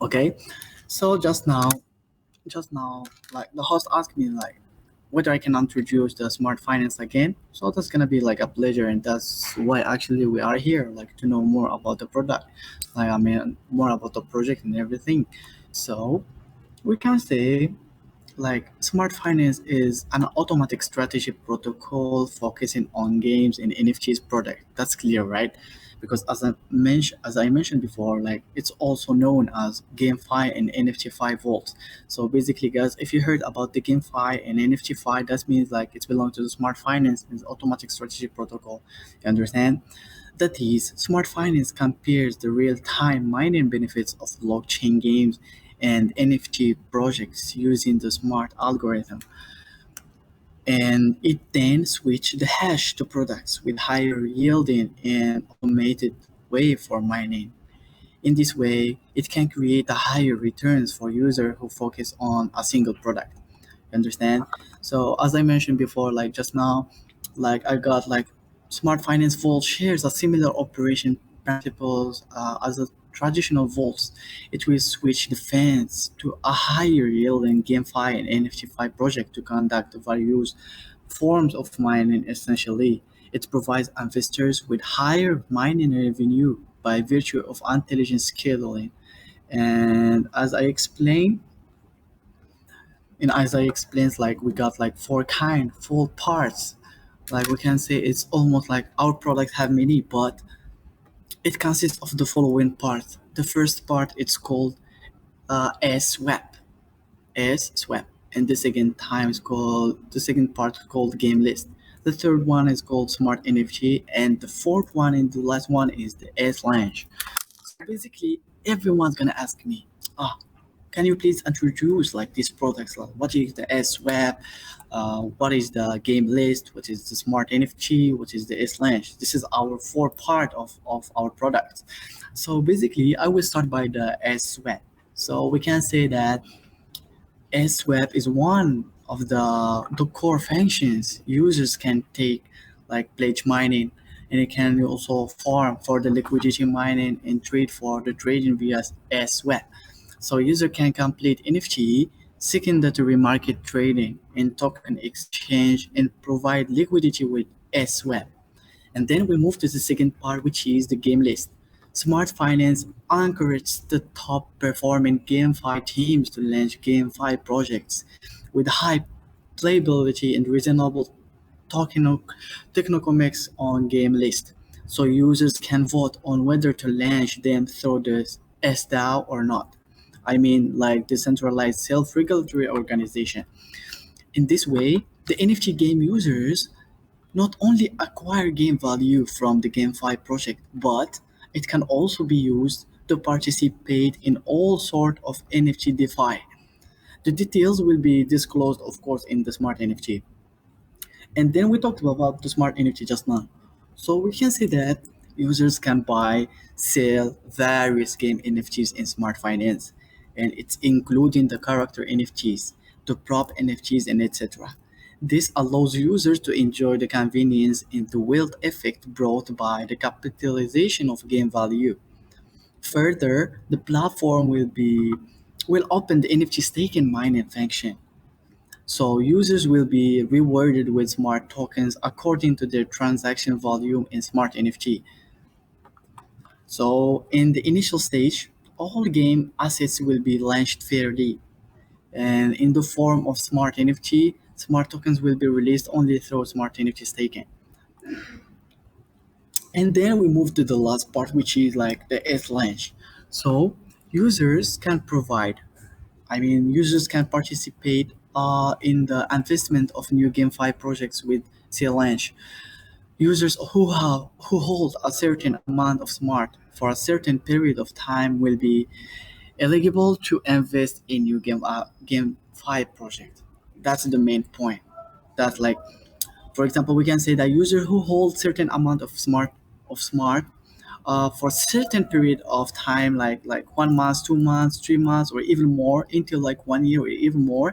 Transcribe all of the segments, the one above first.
Okay, so just now, like the host asked me like whether I can introduce the smart finance again. So that's gonna be like a pleasure, and that's why actually we are here, like to know more about the product, like I mean more about the project and everything. So we can say like smart finance is an automatic strategy protocol focusing on games and NFTs product. That's clear, right? Because as I mentioned before, like it's also known as GameFi and NFT-Fi vaults. So basically, guys, if you heard about the GameFi and NFT-Fi, that means like it belongs to the smart finance and automatic strategy protocol. You understand? That is, smart finance compares the real-time mining benefits of blockchain games and NFT projects using the smart algorithm, and it then switches the hash to products with higher yielding and automated way for mining. In this way, it can create a higher returns for users who focus on a single product. Understand? So as I mentioned before, like just now, like I got like smart finance vault shares a similar operation principles as a traditional vaults. It will switch the funds to a higher yielding GameFi and NFT-Fi project to conduct various forms of mining. Essentially, it provides investors with higher mining revenue by virtue of intelligent scheduling. And as I explained, like we got like four kind full parts. Like we can say it's almost like our products have many, but it consists of the following parts. The first part it's called swap, swap, and the second part is called game list. The third one is called smart NFT, and the fourth one and the last one is the S launch. So basically, everyone's gonna ask me, ah, can you please introduce like these products? Like, what is the SWAP? What is the game list? What is the smart NFT? What is the S launch? This is our four part of our products. So basically, I will start by the SWAP. So we can say that SWAP is one of the core functions users can take, like pledge mining, and it can also farm for the liquidity mining and trade for the trading via SWAP. So user can complete NFT, secondary market trading, and token exchange, and provide liquidity with SWAP. And then we move to the second part, which is the game list. Smart Finance encourages the top performing GameFi teams to launch GameFi projects with high playability and reasonable token tokenomics on game list. So users can vote on whether to launch them through the SDAO or not. I mean, like decentralized self-regulatory organization. In this way, the NFT game users not only acquire game value from the GameFi project, but it can also be used to participate in all sort of NFT DeFi. The details will be disclosed, of course, in the Smart NFT. And then we talked about the Smart NFT just now. So we can say that users can buy, sell various game NFTs in Smart Finance, and it's including the character NFTs, the prop NFTs, and etc. This allows users to enjoy the convenience and the wealth effect brought by the capitalization of game value. Further, the platform will open the NFT staking mining function, so users will be rewarded with smart tokens according to their transaction volume in smart NFT. So in the initial stage, all game assets will be launched fairly, and in the form of smart NFT, smart tokens will be released only through smart NFT staking. And then we move to the last part, which is like the S launch. So users can provide users can participate in the investment of new GameFi projects with CLange. Users who hold a certain amount of smart for a certain period of time will be eligible to invest in new GameFi project. That's the main point. That like, for example, we can say that user who hold certain amount of smart for certain period of time, like 1 month, 2 months, 3 months, or even more, until like 1 year or even more,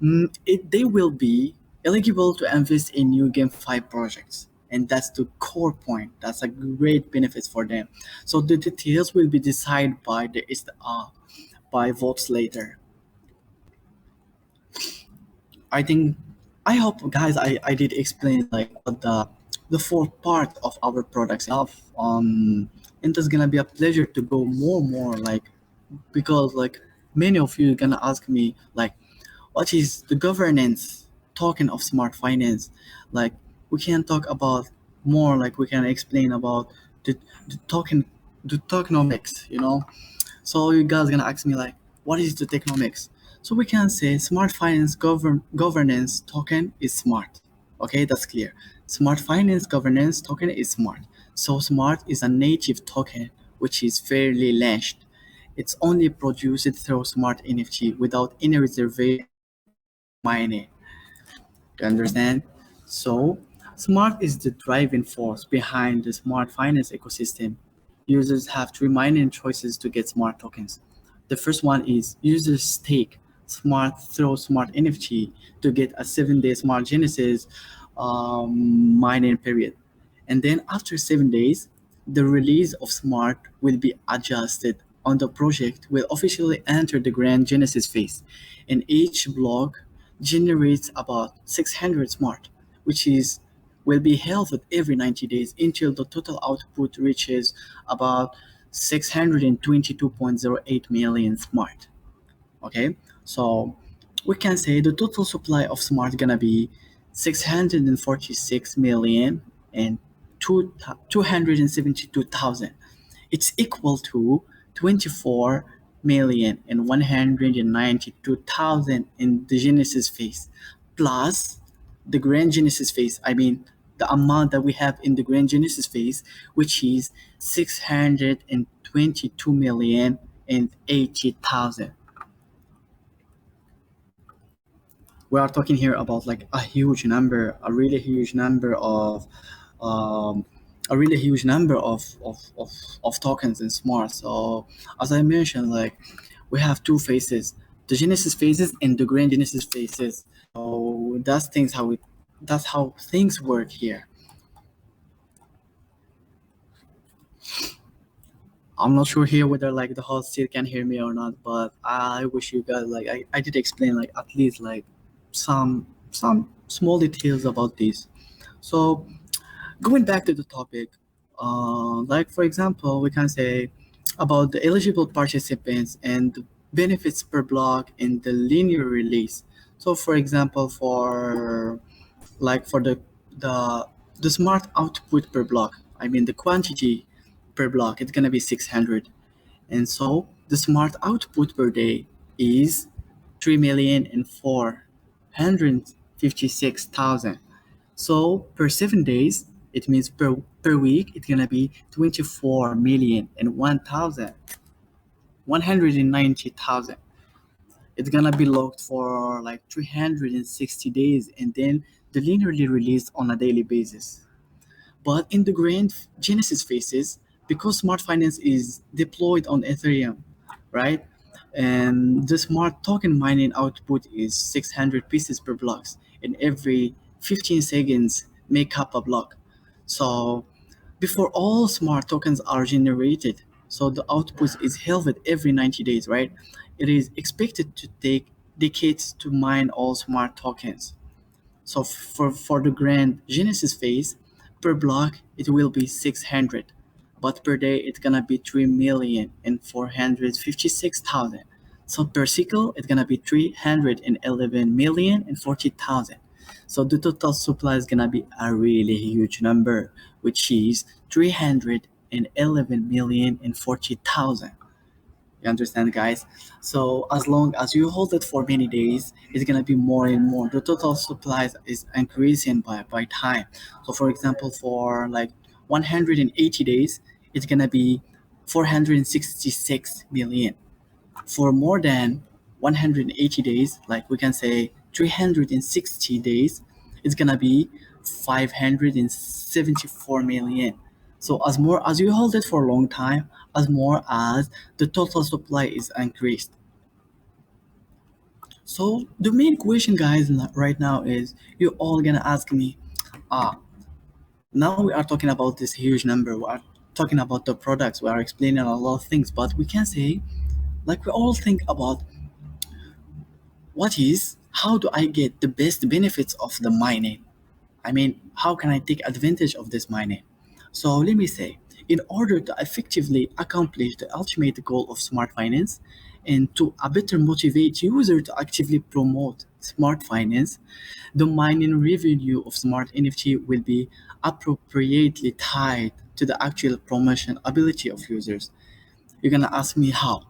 they will be eligible to invest in new GameFi projects. and that's the core point. That's a great benefit for them. So the details will be decided by by votes later. I think I hope guys I did explain like what the four part of our products have. And it's gonna be a pleasure to go more like because like many of you gonna ask me like what is the governance token of smart finance. Like we can talk about more, like we can explain about the, the token, the tokenomics, you know. So you guys gonna ask me like, what is the tokenomics? So we can say smart finance governance token is smart. Okay, that's clear. Smart finance governance token is smart. So smart is a native token which is fairly launched. It's only produced through smart NFT without any reservation mining. You understand? So, smart is the driving force behind the smart finance ecosystem. Users have three mining choices to get smart tokens. The first one is users stake smart through smart NFT to get a 7 day smart genesis mining period. And then after 7 days, the release of smart will be adjusted on the project will officially enter the grand genesis phase. And each block generates about 600 smart, which is will be held every 90 days until the total output reaches about 622.08 million smart. Okay, so we can say the total supply of smart gonna be 646 million and 272,000. It's equal to 24 million and 192,000 in the genesis phase plus the grand genesis phase. I mean the amount that we have in the grand genesis phase, which is 622 million and 80,000. We are talking here about like a huge number, a really huge number of um, of tokens in smart. So as I mentioned, like we have two phases, the genesis phases and the grand genesis phases. So that's how things work here. I'm not sure here whether like the host still can hear me or not, but I wish you guys like I did explain like at least like some small details about this. So going back to the topic, like for example, we can say about the eligible participants and the benefits per block in the linear release. So for example, for like for the the smart output per block, I mean the quantity per block, it's gonna be 600, and so the smart output per day is 3,456,000. So per 7 days, it means per week it's gonna be 24,001,190,000. It's gonna be locked for like 360 days and then the linearly released on a daily basis. But in the grand Genesis phases, because smart finance is deployed on Ethereum, right? And the smart token mining output is 600 pieces per blocks, and every 15 seconds make up a block. So before all smart tokens are generated, so the output is held every 90 days, right? It is expected to take decades to mine all smart tokens. So for the grand Genesis phase, per block it will be 600, but per day it's gonna be 3,456,000. So per cycle it's gonna be 311,040,000. So the total supply is gonna be a really huge number, which is 311,040,000. You understand, guys? So as long as you hold it for many days, it's gonna be more and more. The total supplies is increasing by time. So for example, for like 180 days, it's gonna be 466 million. For more than 180 days, like we can say 360 days, it's gonna be 574 million. So as more as you hold it for a long time, as more as the total supply is increased. So the main question, guys, right now is you all gonna ask me, ah, Now we are talking about this huge number. We are talking about the products. We are explaining a lot of things, but we can say, like, we all think about what is, how do I get the best benefits of the mining? I mean, how can I take advantage of this mining? So let me say, in order to effectively accomplish the ultimate goal of smart finance and to a better motivate users to actively promote smart finance, the mining revenue of smart NFT will be appropriately tied to the actual promotion ability of users. You're gonna ask me how?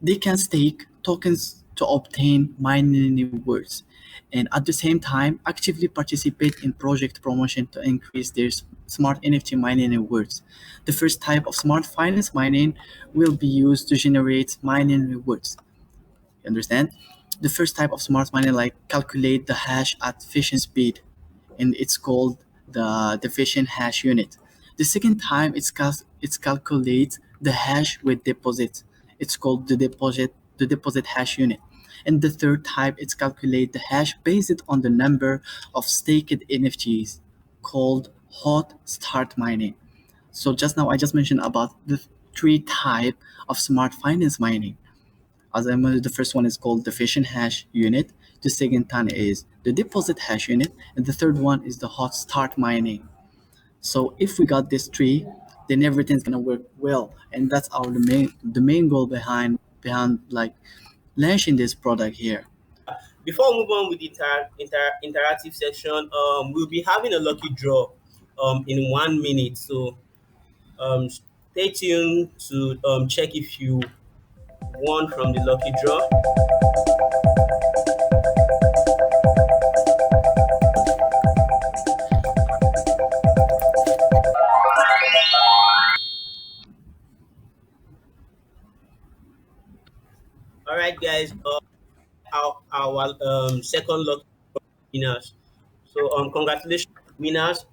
They can stake tokens to obtain mining rewards and at the same time actively participate in project promotion to increase their smart NFT mining rewards. The first type of smart finance mining will be used to generate mining rewards. You understand? The first type of smart mining like calculate the hash at efficient speed, and it's called the efficient hash unit. The second time it's calculates the hash with deposit. It's called the deposit hash unit. And the third type it's calculate the hash based on the number of staked NFTs, called hot start mining. So just now I just mentioned about the three type of smart finance mining. As I mentioned, the first one is called the efficient hash unit. The second one is the deposit hash unit, and the third one is the hot start mining. So if we got this three, then everything's gonna work well, and that's our the main goal behind like launching this product here. Before we move on with the interactive section, we'll be having a lucky draw in 1 minute. So stay tuned to check if you won from the lucky draw. All right, guys. Our second lucky winners. So congratulations, winners.